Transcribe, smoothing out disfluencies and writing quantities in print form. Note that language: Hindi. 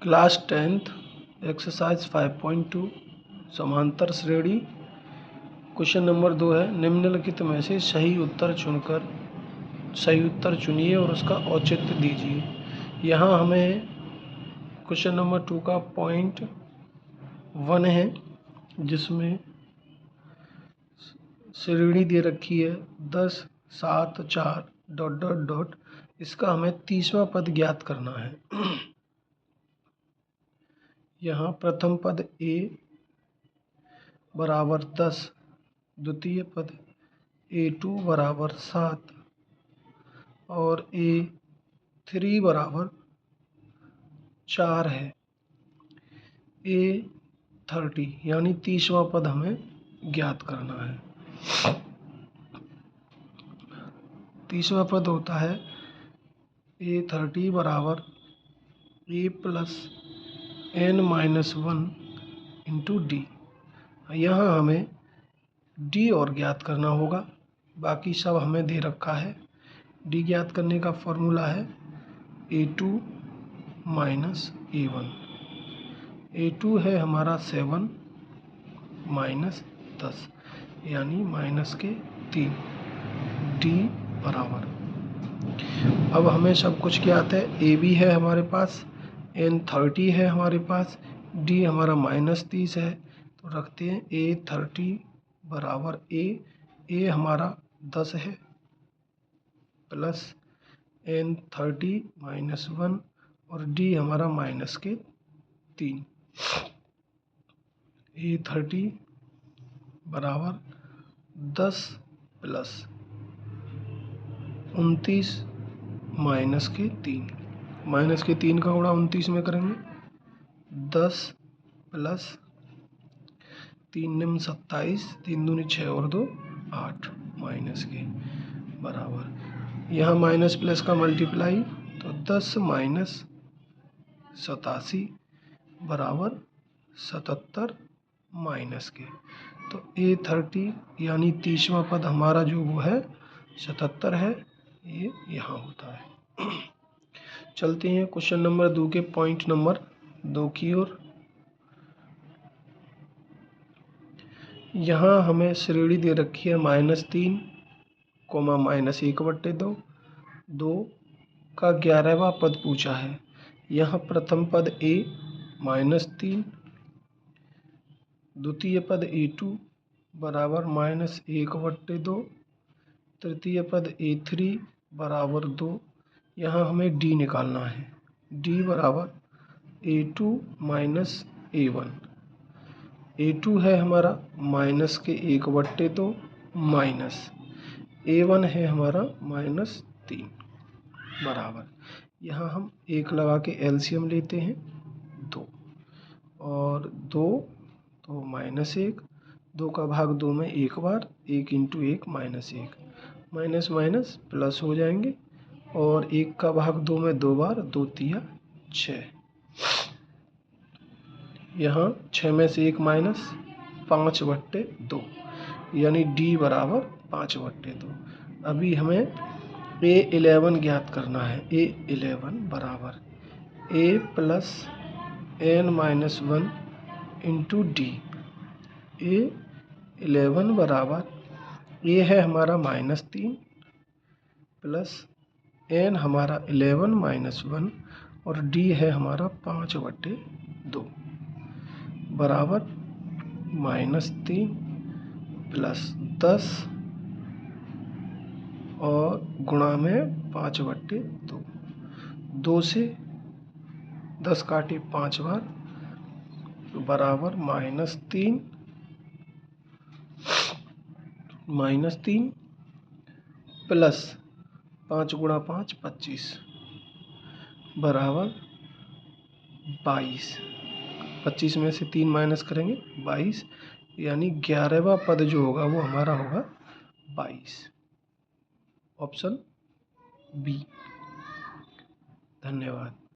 क्लास 10th एक्सरसाइज 5.2 समांतर श्रेणी। क्वेश्चन नंबर 2 है, निम्नलिखित में से सही उत्तर चुनिए और उसका औचित्य दीजिए। यहाँ हमें क्वेश्चन नंबर 2 का पॉइंट 1 है, जिसमें श्रेणी दे रखी है 10, 7, 4... इसका हमें 30वां पद ज्ञात करना है। यहाँ प्रथम पद a बराबर 10, द्वितीय पद a2 बराबर 7 और a3 बराबर 4 है। a30 यानी 30वां पद हमें ज्ञात करना है। 30वां पद होता है a30 बराबर a plus n-1 into D. यहाँ हमें डी और ज्ञात करना होगा, बाकी सब हमें दे रखा है। डी ज्ञात करने का फॉर्मूला है a2 माइनस a1। a2 है हमारा 7 माइनस 10 यानी माइनस के 3, डी बराबर। अब हमें सब कुछ ज्ञात है। ए भी है हमारे पास, n30 है हमारे पास, डी हमारा -30 है, तो रखते हैं a30 बराबर a हमारा 10 है प्लस n30 -1 और डी हमारा माइनस के 3। a30 बराबर 10 प्लस 29 माइनस के 3। माइनस के 3 का गुणा 29 में करेंगे, 10 प्लस 3 निम्न 27, 3 दूनी 6 और 2 8 माइनस के बराबर। यहाँ माइनस प्लस का मल्टीप्लाई, तो 10 माइनस 87 बराबर 77 माइनस के। तो a30 यानी 30वां पद हमारा जो वो है 77 है, ये यहाँ होता है। चलते हैं क्वेश्चन नंबर 2 के पॉइंट नंबर 2 की ओर। यहाँ हमें श्रेणी दे रखी है -3, -1/2, 2 का 11वां पद पूछा है। यहाँ प्रथम पद a -3, द्वितीय पद a2 बराबर -1/2, तृतीय पद a3 बराबर 2। यहाँ हमें डी निकालना है। डी बराबर a2 माइनस a1। a2 है हमारा माइनस के 1/2 माइनस a1 है हमारा -3 बराबर। यहाँ हम 1 लगा के एलसीएम लेते हैं 2 और 2 तो -1, 2 का भाग 2 में एक बार, 1 इंटू 1 -1, माइनस माइनस प्लस हो जाएंगे और 1 का भाग 2 में 2 बार, 2 तिया 6। यहाँ 6 में से 1 माइनस, 5/2 यानी डी बराबर 5/2। अभी हमें a11 ज्ञात करना है। a11 बराबर a plus n-1 into D. a11 बराबर a है हमारा -3 प्लस n हमारा 11 -1 और d है हमारा 5/2 बराबर -3 प्लस 10 और गुणा में 5/2। 2 से 10 काटे 5 बार, बराबर -3 प्लस 5 गुणा 5 25 बराबर 22। 25 में से 3 माइनस करेंगे 22, यानी 11वां पद जो होगा वो हमारा होगा 22, ऑप्शन बी। धन्यवाद।